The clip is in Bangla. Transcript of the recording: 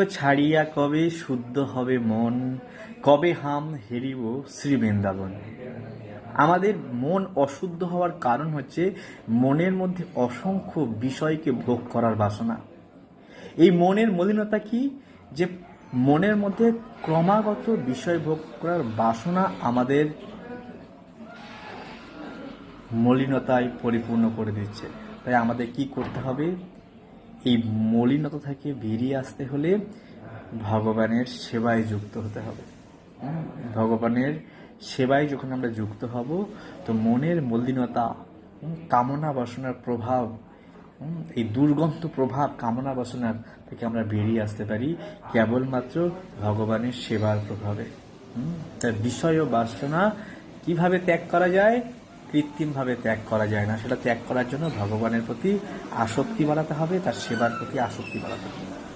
ছাড়িয়া কবে শুদ্ধ হবে মন, কবে হাম হেরিব শ্রী বৃন্দাবন। আমাদের মন অশুদ্ধ হওয়ার কারণ হচ্ছে মনের মধ্যে অসংখ্য বিষয়কে ভোগ করার বাসনা। এই মনের মলিনতা কি? যে মনের মধ্যে ক্রমাগত বিষয় ভোগ করার বাসনা আমাদের মলিনতায় পরিপূর্ণ করে দিচ্ছে। তাই আমাদের কি করতে হবে? এই মলিনতা থেকে বেরিয়ে আসতে হলে ভগবানের সেবায় যুক্ত হতে হবে। ভগবানের সেবায় যখন আমরা যুক্ত হব, তো মনের মলিনতা, কামনা বাসনার প্রভাব, এই দুর্গন্ধ প্রভাব কামনা বাসনার থেকে আমরা বেরিয়ে আসতে পারি কেবলমাত্র ভগবানের সেবার প্রভাবে। তার বিষয় ও বাসনা কিভাবে ত্যাগ করা যায়? কৃত্রিমভাবে ত্যাগ করা যায় না। সেটা ত্যাগ করার জন্য ভগবানের প্রতি আসক্তি বাড়াতে হবে, তার সেবার প্রতি আসক্তি বাড়াতে হবে।